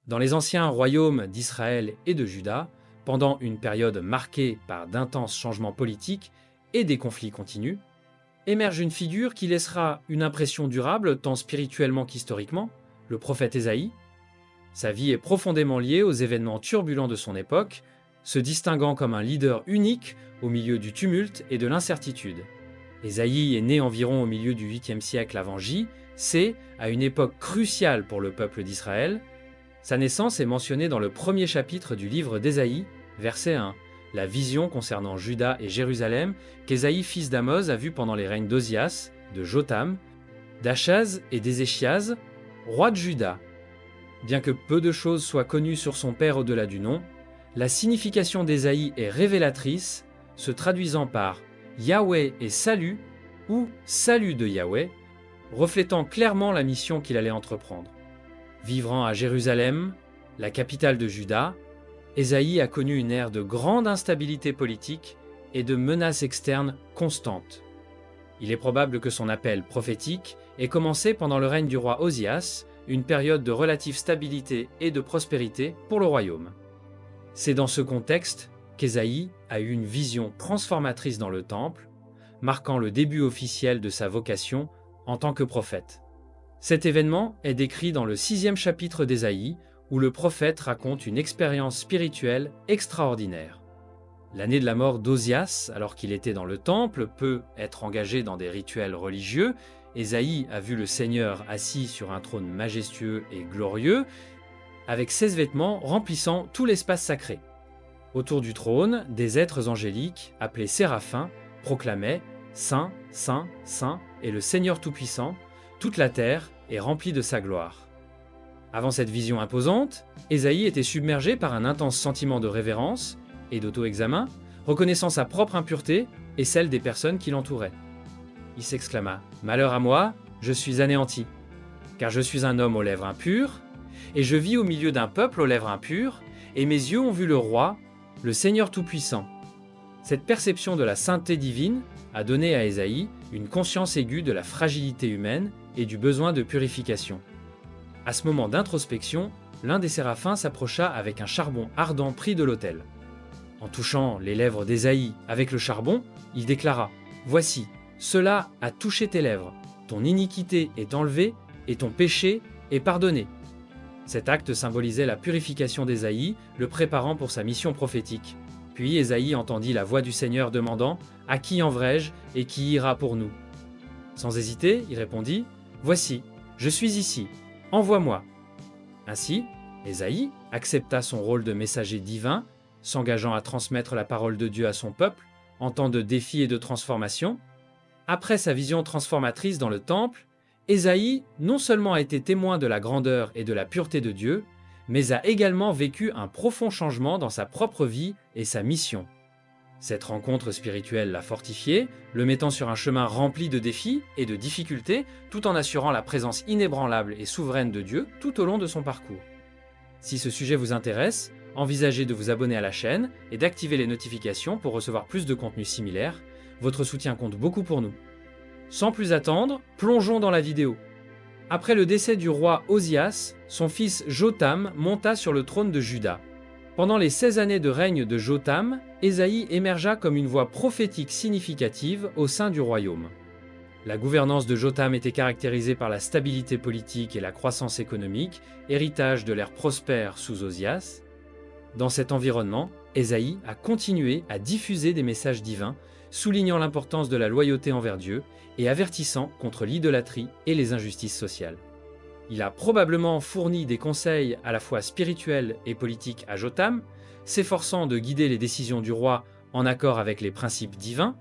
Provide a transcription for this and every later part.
Dans les anciens royaumes d'Israël et de Juda, pendant une période marquée par d'intenses changements politiques et des conflits continus, émerge une figure qui laissera une impression durable tant spirituellement qu'historiquement, le prophète Ésaïe. Sa vie est profondément liée aux événements turbulents de son époque, se distinguant comme un leader unique au milieu du tumulte et de l'incertitude. Ésaïe est né environ au milieu du 8e siècle avant J, c'est à une époque cruciale pour le peuple d'Israël. Sa naissance est mentionnée dans le premier chapitre du livre d'Ésaïe, verset 1, la vision concernant Juda et Jérusalem qu'Ésaïe, fils d'Amoz, a vue pendant les règnes d'Ozias, de Jotham, d'Achaz et d'Ézéchias, rois de Juda. Bien que peu de choses soient connues sur son père au-delà du nom, la signification d'Ésaïe est révélatrice, se traduisant par Yahweh et salut ou salut de Yahweh, reflétant clairement la mission qu'il allait entreprendre. Vivant à Jérusalem, la capitale de Juda, Ésaïe a connu une ère de grande instabilité politique et de menaces externes constantes. Il est probable que son appel prophétique ait commencé pendant le règne du roi Ozias, une période de relative stabilité et de prospérité pour le royaume. C'est dans ce contexte qu'Ésaïe a eu une vision transformatrice dans le temple, marquant le début officiel de sa vocation en tant que prophète. Cet événement est décrit dans le 6e chapitre d'Ésaïe, où le prophète raconte une expérience spirituelle extraordinaire. L'année de la mort d'Ozias, alors qu'il était dans le temple, peut être engagé dans des rituels religieux. Ésaïe a vu le Seigneur assis sur un trône majestueux et glorieux, avec 16 vêtements remplissant tout l'espace sacré. Autour du trône, des êtres angéliques, appelés séraphins, proclamaient « Saint, Saint, Saint est le Seigneur Tout-Puissant, toute la terre est remplie de sa gloire ». Avant cette vision imposante, Ésaïe était submergé par un intense sentiment de révérence et d'auto-examen, reconnaissant sa propre impureté et celle des personnes qui l'entouraient. Il s'exclama « Malheur à moi, je suis anéanti, car je suis un homme aux lèvres impures, et je vis au milieu d'un peuple aux lèvres impures, et mes yeux ont vu le roi, le Seigneur Tout-Puissant. » Cette perception de la sainteté divine a donné à Ésaïe une conscience aiguë de la fragilité humaine et du besoin de purification. À ce moment d'introspection, l'un des séraphins s'approcha avec un charbon ardent pris de l'autel. En touchant les lèvres d'Ésaïe avec le charbon, il déclara « Voici, cela a touché tes lèvres, ton iniquité est enlevée et ton péché est pardonné. » Cet acte symbolisait la purification d'Ésaïe, le préparant pour sa mission prophétique. Puis Ésaïe entendit la voix du Seigneur demandant « À qui enverrai-je et qui ira pour nous ?» Sans hésiter, il répondit « Voici, je suis ici. Envoie-moi. » Ainsi, Ésaïe accepta son rôle de messager divin, s'engageant à transmettre la parole de Dieu à son peuple en temps de défis et de transformation. Après sa vision transformatrice dans le temple, Ésaïe non seulement a été témoin de la grandeur et de la pureté de Dieu, mais a également vécu un profond changement dans sa propre vie et sa mission. Cette rencontre spirituelle l'a fortifié, le mettant sur un chemin rempli de défis et de difficultés, tout en assurant la présence inébranlable et souveraine de Dieu tout au long de son parcours. Si ce sujet vous intéresse, envisagez de vous abonner à la chaîne et d'activer les notifications pour recevoir plus de contenus similaires. Votre soutien compte beaucoup pour nous. Sans plus attendre, plongeons dans la vidéo. Après le décès du roi Ozias, son fils Jotham monta sur le trône de Juda. Pendant les 16 années de règne de Jotham, Ésaïe émergea comme une voix prophétique significative au sein du royaume. La gouvernance de Jotham était caractérisée par la stabilité politique et la croissance économique, héritage de l'ère prospère sous Ozias. Dans cet environnement, Ésaïe a continué à diffuser des messages divins, soulignant l'importance de la loyauté envers Dieu et avertissant contre l'idolâtrie et les injustices sociales. Il a probablement fourni des conseils à la fois spirituels et politiques à Jotham, s'efforçant de guider les décisions du roi en accord avec les principes divins.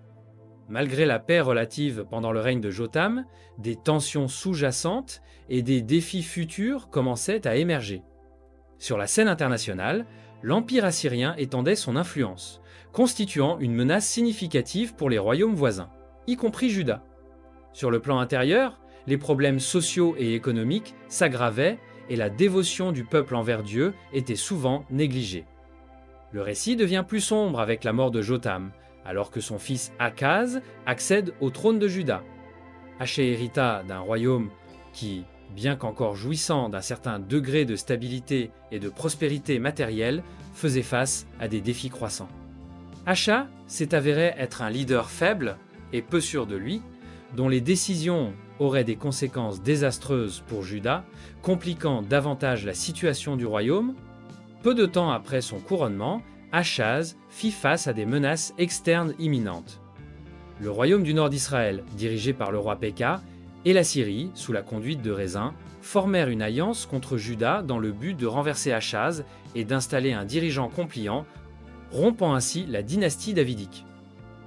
Malgré la paix relative pendant le règne de Jotham, des tensions sous-jacentes et des défis futurs commençaient à émerger. Sur la scène internationale, l'Empire assyrien étendait son influence, constituant une menace significative pour les royaumes voisins, y compris Juda. Sur le plan intérieur, les problèmes sociaux et économiques s'aggravaient et la dévotion du peuple envers Dieu était souvent négligée. Le récit devient plus sombre avec la mort de Jotham, alors que son fils Akaz accède au trône de Juda. Aché hérita d'un royaume qui bien qu'encore jouissant d'un certain degré de stabilité et de prospérité matérielle, faisait face à des défis croissants. Acha s'est avéré être un leader faible et peu sûr de lui, dont les décisions auraient des conséquences désastreuses pour Juda, compliquant davantage la situation du royaume. Peu de temps après son couronnement, Achaz fit face à des menaces externes imminentes. Le royaume du nord d'Israël, dirigé par le roi Péka, et la Syrie, sous la conduite de Rézin, formèrent une alliance contre Juda dans le but de renverser Achaz et d'installer un dirigeant compliant, rompant ainsi la dynastie davidique.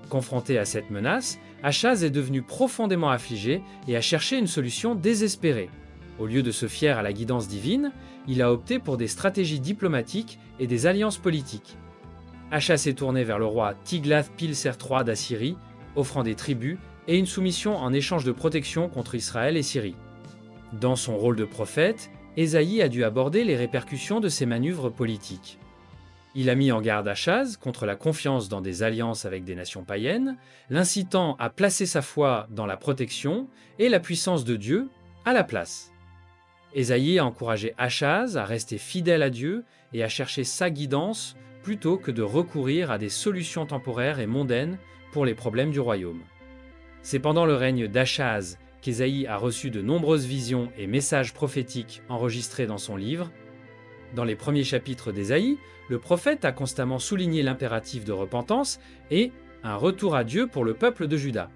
Confronté à cette menace, Achaz est devenu profondément affligé et a cherché une solution désespérée. Au lieu de se fier à la guidance divine, il a opté pour des stratégies diplomatiques et des alliances politiques. Achaz s'est tourné vers le roi Tiglath-Pilser III d'Assyrie, offrant des tribus et une soumission en échange de protection contre Israël et Syrie. Dans son rôle de prophète, Ésaïe a dû aborder les répercussions de ces manœuvres politiques. Il a mis en garde Achaz contre la confiance dans des alliances avec des nations païennes, l'incitant à placer sa foi dans la protection et la puissance de Dieu à la place. Ésaïe a encouragé Achaz à rester fidèle à Dieu et à chercher sa guidance plutôt que de recourir à des solutions temporaires et mondaines pour les problèmes du royaume. C'est pendant le règne d'Achaz qu'Ésaïe a reçu de nombreuses visions et messages prophétiques enregistrés dans son livre. Dans les premiers chapitres d'Ésaïe, le prophète a constamment souligné l'impératif de repentance et un retour à Dieu pour le peuple de Juda.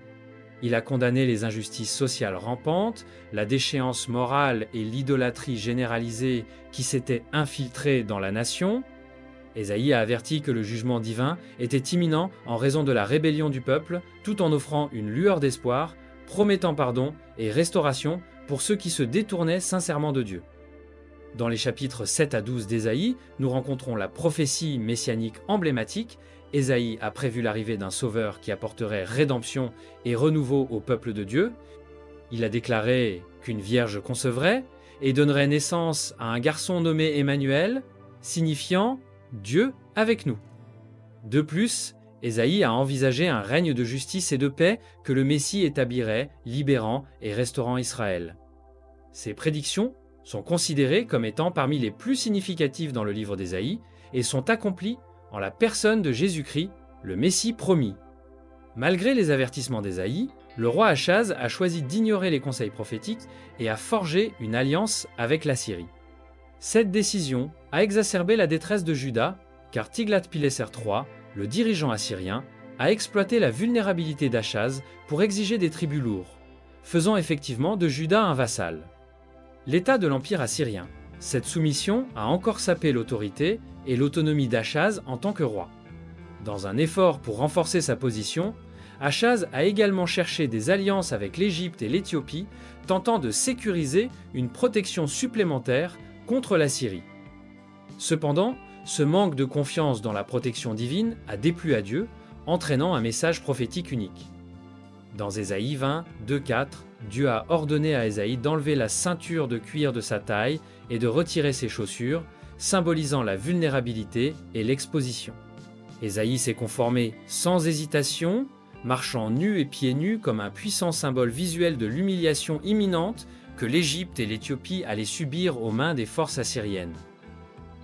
Il a condamné les injustices sociales rampantes, la déchéance morale et l'idolâtrie généralisée qui s'étaient infiltrées dans la nation. Ésaïe a averti que le jugement divin était imminent en raison de la rébellion du peuple, tout en offrant une lueur d'espoir, promettant pardon et restauration pour ceux qui se détournaient sincèrement de Dieu. Dans les chapitres 7 à 12 d'Ésaïe, nous rencontrons la prophétie messianique emblématique. Ésaïe a prévu l'arrivée d'un sauveur qui apporterait rédemption et renouveau au peuple de Dieu. Il a déclaré qu'une vierge concevrait et donnerait naissance à un garçon nommé Emmanuel, signifiant Dieu avec nous. De plus, Ésaïe a envisagé un règne de justice et de paix que le Messie établirait, libérant et restaurant Israël. Ces prédictions sont considérées comme étant parmi les plus significatives dans le livre d'Ésaïe et sont accomplies en la personne de Jésus-Christ, le Messie promis. Malgré les avertissements d'Ésaïe, le roi Achaz a choisi d'ignorer les conseils prophétiques et a forgé une alliance avec la Syrie. Cette décision a exacerbé la détresse de Juda, car Tiglath-Pilser III, le dirigeant assyrien, a exploité la vulnérabilité d'Achaz pour exiger des tributs lourds, faisant effectivement de Juda un vassal. L'état de l'empire assyrien. Cette soumission a encore sapé l'autorité et l'autonomie d'Achaz en tant que roi. Dans un effort pour renforcer sa position, Achaz a également cherché des alliances avec l'Égypte et l'Éthiopie, tentant de sécuriser une protection supplémentaire contre la Syrie. Cependant, ce manque de confiance dans la protection divine a déplu à Dieu, entraînant un message prophétique unique. Dans Ésaïe 20, 2-4, Dieu a ordonné à Ésaïe d'enlever la ceinture de cuir de sa taille et de retirer ses chaussures, symbolisant la vulnérabilité et l'exposition. Ésaïe s'est conformé sans hésitation, marchant nu et pieds nus comme un puissant symbole visuel de l'humiliation imminente que l'Égypte et l'Éthiopie allaient subir aux mains des forces assyriennes.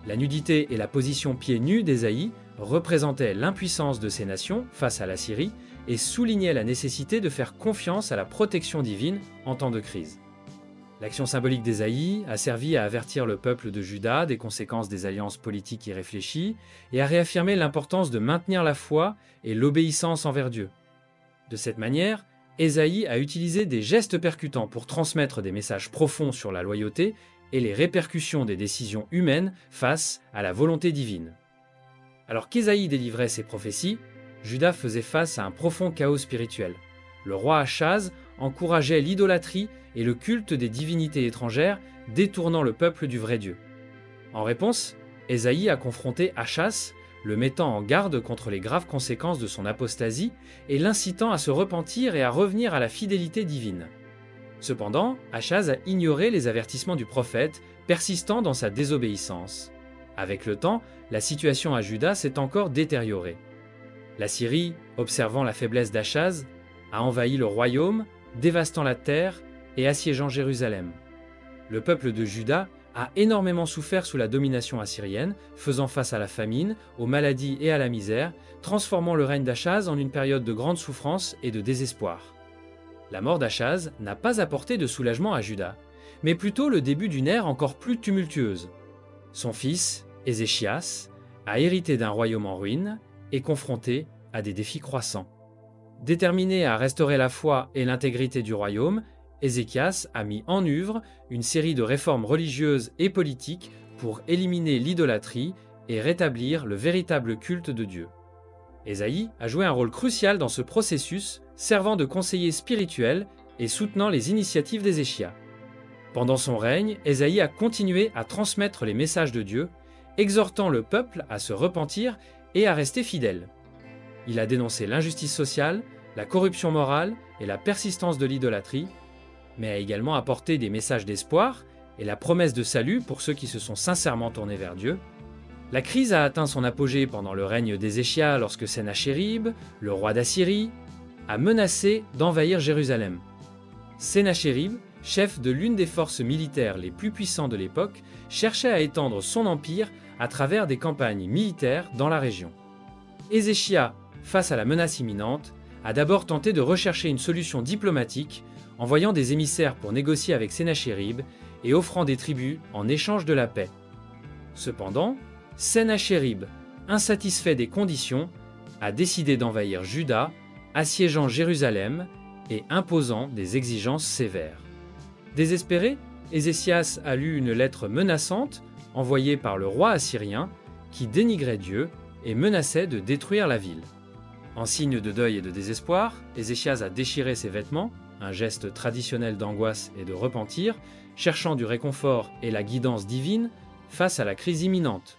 La nudité et la position pieds nus d'Ésaïe représentaient l'impuissance de ces nations face à la Syrie et soulignaient la nécessité de faire confiance à la protection divine en temps de crise. L'action symbolique d'Ésaïe a servi à avertir le peuple de Juda des conséquences des alliances politiques irréfléchies et à réaffirmer l'importance de maintenir la foi et l'obéissance envers Dieu. De cette manière, Ésaïe a utilisé des gestes percutants pour transmettre des messages profonds sur la loyauté et les répercussions des décisions humaines face à la volonté divine. Alors qu'Ésaïe délivrait ses prophéties, Juda faisait face à un profond chaos spirituel. Le roi Achaz encourageait l'idolâtrie et le culte des divinités étrangères, détournant le peuple du vrai Dieu. En réponse, Ésaïe a confronté Achaz, le mettant en garde contre les graves conséquences de son apostasie et l'incitant à se repentir et à revenir à la fidélité divine. Cependant, Achaz a ignoré les avertissements du prophète, persistant dans sa désobéissance. Avec le temps, la situation à Juda s'est encore détériorée. La Syrie, observant la faiblesse d'Achaz, a envahi le royaume, dévastant la terre et assiégeant Jérusalem. Le peuple de Juda a énormément souffert sous la domination assyrienne, faisant face à la famine, aux maladies et à la misère, transformant le règne d'Achaz en une période de grande souffrance et de désespoir. La mort d'Achaz n'a pas apporté de soulagement à Juda, mais plutôt le début d'une ère encore plus tumultueuse. Son fils, Ézéchias, a hérité d'un royaume en ruine et confronté à des défis croissants. Déterminé à restaurer la foi et l'intégrité du royaume, Ézéchias a mis en œuvre une série de réformes religieuses et politiques pour éliminer l'idolâtrie et rétablir le véritable culte de Dieu. Ésaïe a joué un rôle crucial dans ce processus, servant de conseiller spirituel et soutenant les initiatives d'Ézéchias. Pendant son règne, Ésaïe a continué à transmettre les messages de Dieu, exhortant le peuple à se repentir et à rester fidèle. Il a dénoncé l'injustice sociale, la corruption morale et la persistance de l'idolâtrie, mais a également apporté des messages d'espoir et la promesse de salut pour ceux qui se sont sincèrement tournés vers Dieu. La crise a atteint son apogée pendant le règne d'Ézéchias lorsque Sennachérib, le roi d'Assyrie, a menacé d'envahir Jérusalem. Sennachérib, chef de l'une des forces militaires les plus puissantes de l'époque, cherchait à étendre son empire à travers des campagnes militaires dans la région. Ézéchias, face à la menace imminente, a d'abord tenté de rechercher une solution diplomatique, envoyant des émissaires pour négocier avec Sennachérib et offrant des tribus en échange de la paix. Cependant, Sennachérib, insatisfait des conditions, a décidé d'envahir Juda, assiégeant Jérusalem et imposant des exigences sévères. Désespéré, Ézéchias a lu une lettre menaçante envoyée par le roi assyrien qui dénigrait Dieu et menaçait de détruire la ville. En signe de deuil et de désespoir, Ézéchias a déchiré ses vêtements, un geste traditionnel d'angoisse et de repentir, cherchant du réconfort et la guidance divine face à la crise imminente.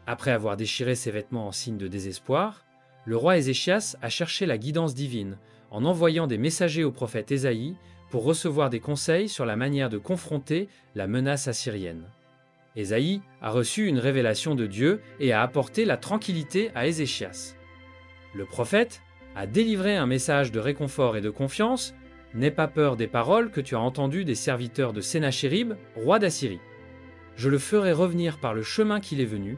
Après avoir déchiré ses vêtements en signe de désespoir, le roi Ézéchias a cherché la guidance divine en envoyant des messagers au prophète Ésaïe pour recevoir des conseils sur la manière de confronter la menace assyrienne. Ésaïe a reçu une révélation de Dieu et a apporté la tranquillité à Ézéchias. Le prophète a délivré un message de réconfort et de confiance. N'aie pas peur des paroles que tu as entendues des serviteurs de Sennachérib, roi d'Assyrie. Je le ferai revenir par le chemin qu'il est venu.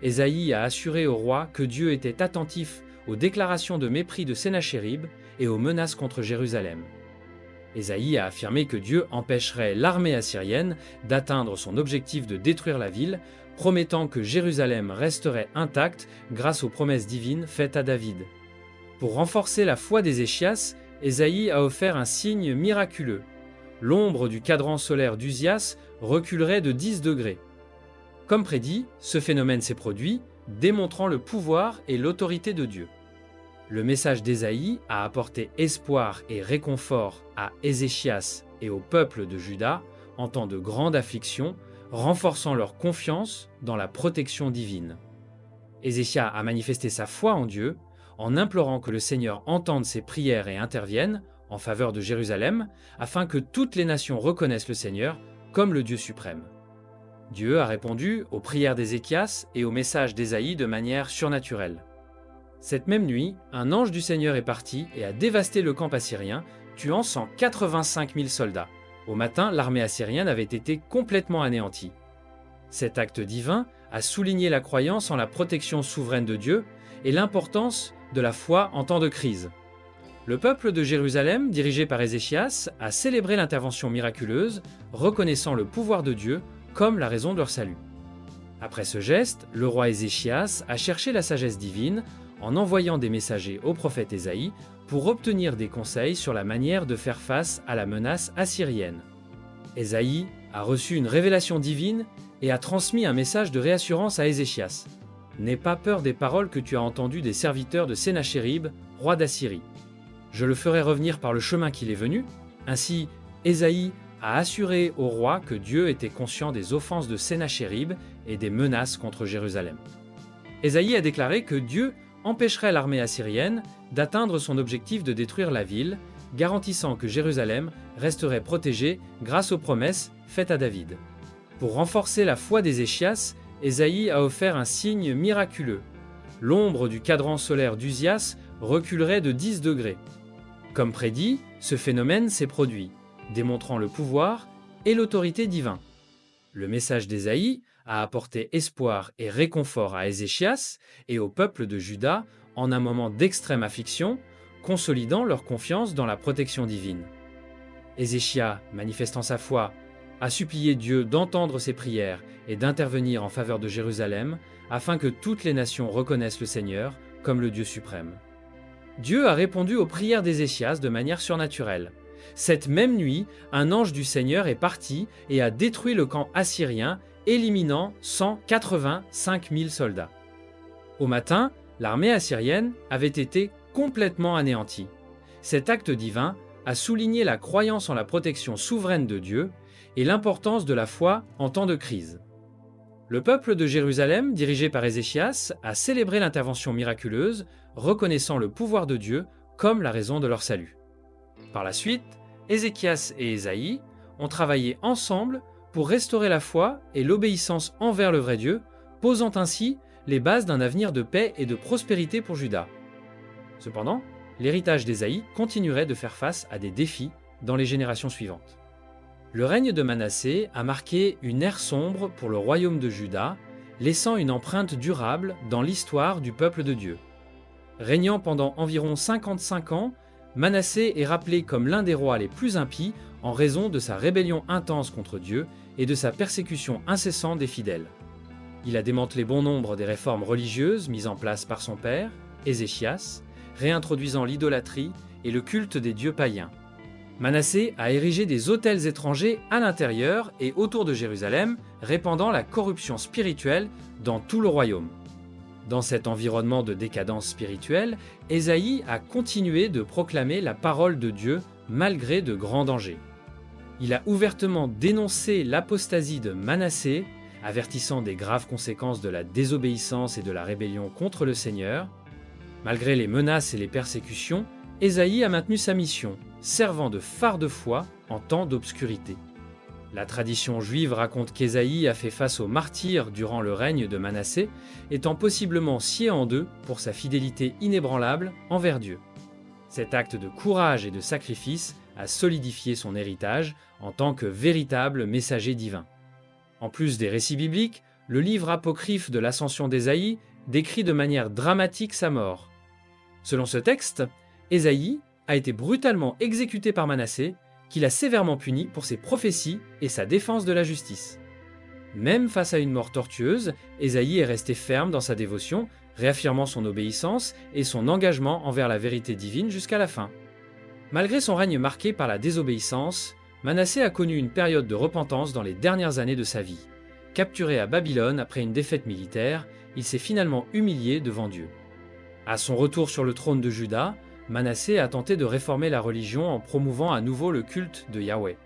Ésaïe a assuré au roi que Dieu était attentif aux déclarations de mépris de Sennachérib et aux menaces contre Jérusalem. Ésaïe a affirmé que Dieu empêcherait l'armée assyrienne d'atteindre son objectif de détruire la ville, promettant que Jérusalem resterait intacte grâce aux promesses divines faites à David. Pour renforcer la foi d'Ézéchias, Ésaïe a offert un signe miraculeux. L'ombre du cadran solaire d'Uzias reculerait de 10 degrés. Comme prédit, ce phénomène s'est produit, démontrant le pouvoir et l'autorité de Dieu. Le message d'Ésaïe a apporté espoir et réconfort à Ézéchias et au peuple de Juda en temps de grande affliction, renforçant leur confiance dans la protection divine. Ézéchias a manifesté sa foi en Dieu en implorant que le Seigneur entende ses prières et intervienne en faveur de Jérusalem, afin que toutes les nations reconnaissent le Seigneur comme le Dieu suprême. Dieu a répondu aux prières d'Ézéchias et aux messages d'Ésaïe de manière surnaturelle. Cette même nuit, un ange du Seigneur est parti et a dévasté le camp assyrien, tuant 185 000 soldats. Au matin, l'armée assyrienne avait été complètement anéantie. Cet acte divin a souligné la croyance en la protection souveraine de Dieu et l'importance de la foi en temps de crise. Le peuple de Jérusalem, dirigé par Ézéchias, a célébré l'intervention miraculeuse, reconnaissant le pouvoir de Dieu comme la raison de leur salut. Après ce geste, le roi Ézéchias a cherché la sagesse divine en envoyant des messagers au prophète Ésaïe pour obtenir des conseils sur la manière de faire face à la menace assyrienne. Ésaïe a reçu une révélation divine et a transmis un message de réassurance à Ézéchias. N'aie pas peur des paroles que tu as entendues des serviteurs de Sennachérib, roi d'Assyrie. Je le ferai revenir par le chemin qu'il est venu. Ainsi, Ésaïe a assuré au roi que Dieu était conscient des offenses de Sennachérib et des menaces contre Jérusalem. Ésaïe a déclaré que Dieu empêcherait l'armée assyrienne d'atteindre son objectif de détruire la ville, garantissant que Jérusalem resterait protégée grâce aux promesses faites à David. Pour renforcer la foi d'Ézéchias, Ésaïe a offert un signe miraculeux. L'ombre du cadran solaire d'Uzias reculerait de 10 degrés. Comme prédit, ce phénomène s'est produit, démontrant le pouvoir et l'autorité divine. Le message d'Ésaïe a apporté espoir et réconfort à Ézéchias et au peuple de Juda en un moment d'extrême affliction, consolidant leur confiance dans la protection divine. Ézéchias, manifestant sa foi, a supplié Dieu d'entendre ses prières et d'intervenir en faveur de Jérusalem afin que toutes les nations reconnaissent le Seigneur comme le Dieu suprême. Dieu a répondu aux prières d'Ézéchias de manière surnaturelle. Cette même nuit, un ange du Seigneur est parti et a détruit le camp assyrien, éliminant 185 000 soldats. Au matin, l'armée assyrienne avait été complètement anéantie. Cet acte divin a souligné la croyance en la protection souveraine de Dieu et l'importance de la foi en temps de crise. Le peuple de Jérusalem, dirigé par Ézéchias, a célébré l'intervention miraculeuse, reconnaissant le pouvoir de Dieu comme la raison de leur salut. Par la suite, Ézéchias et Ésaïe ont travaillé ensemble pour restaurer la foi et l'obéissance envers le vrai Dieu, posant ainsi les bases d'un avenir de paix et de prospérité pour Juda. Cependant, l'héritage d'Ésaïe continuerait de faire face à des défis dans les générations suivantes. Le règne de Manassé a marqué une ère sombre pour le royaume de Juda, laissant une empreinte durable dans l'histoire du peuple de Dieu. Régnant pendant environ 55 ans, Manassé est rappelé comme l'un des rois les plus impies en raison de sa rébellion intense contre Dieu et de sa persécution incessante des fidèles. Il a démantelé bon nombre des réformes religieuses mises en place par son père, Ézéchias, réintroduisant l'idolâtrie et le culte des dieux païens. Manassé a érigé des autels étrangers à l'intérieur et autour de Jérusalem, répandant la corruption spirituelle dans tout le royaume. Dans cet environnement de décadence spirituelle, Ésaïe a continué de proclamer la parole de Dieu malgré de grands dangers. Il a ouvertement dénoncé l'apostasie de Manassé, avertissant des graves conséquences de la désobéissance et de la rébellion contre le Seigneur. Malgré les menaces et les persécutions, Ésaïe a maintenu sa mission, servant de phare de foi en temps d'obscurité. La tradition juive raconte qu'Ésaïe a fait face aux martyrs durant le règne de Manassé, étant possiblement scié en deux pour sa fidélité inébranlable envers Dieu. Cet acte de courage et de sacrifice a solidifié son héritage en tant que véritable messager divin. En plus des récits bibliques, le livre apocryphe de l'Ascension d'Ésaïe décrit de manière dramatique sa mort. Selon ce texte, Ésaïe a été brutalement exécuté par Manassé, qui l'a sévèrement puni pour ses prophéties et sa défense de la justice. Même face à une mort tortueuse, Ésaïe est resté ferme dans sa dévotion, réaffirmant son obéissance et son engagement envers la vérité divine jusqu'à la fin. Malgré son règne marqué par la désobéissance, Manassé a connu une période de repentance dans les dernières années de sa vie. Capturé à Babylone après une défaite militaire, il s'est finalement humilié devant Dieu. À son retour sur le trône de Juda, Manassé a tenté de réformer la religion en promouvant à nouveau le culte de Yahweh.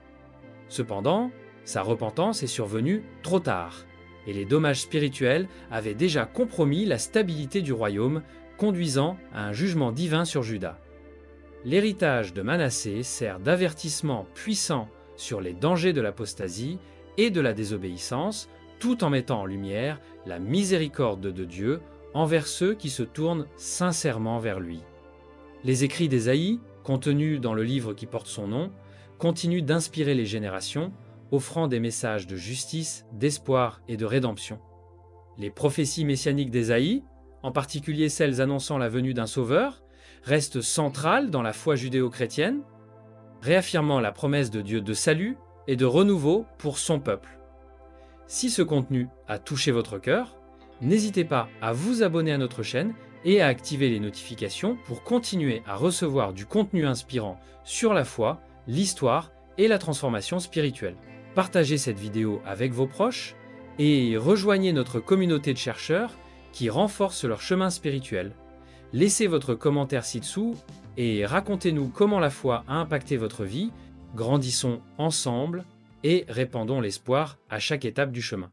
Cependant, sa repentance est survenue trop tard, et les dommages spirituels avaient déjà compromis la stabilité du royaume, conduisant à un jugement divin sur Juda. L'héritage de Manassé sert d'avertissement puissant sur les dangers de l'apostasie et de la désobéissance, tout en mettant en lumière la miséricorde de Dieu envers ceux qui se tournent sincèrement vers lui. Les écrits d'Ésaïe, contenus dans le livre qui porte son nom, continuent d'inspirer les générations, offrant des messages de justice, d'espoir et de rédemption. Les prophéties messianiques d'Ésaïe, en particulier celles annonçant la venue d'un sauveur, restent centrales dans la foi judéo-chrétienne, réaffirmant la promesse de Dieu de salut et de renouveau pour son peuple. Si ce contenu a touché votre cœur, n'hésitez pas à vous abonner à notre chaîne et à activer les notifications pour continuer à recevoir du contenu inspirant sur la foi, l'histoire et la transformation spirituelle. Partagez cette vidéo avec vos proches et rejoignez notre communauté de chercheurs qui renforcent leur chemin spirituel. Laissez votre commentaire ci-dessous et racontez-nous comment la foi a impacté votre vie. Grandissons ensemble et répandons l'espoir à chaque étape du chemin.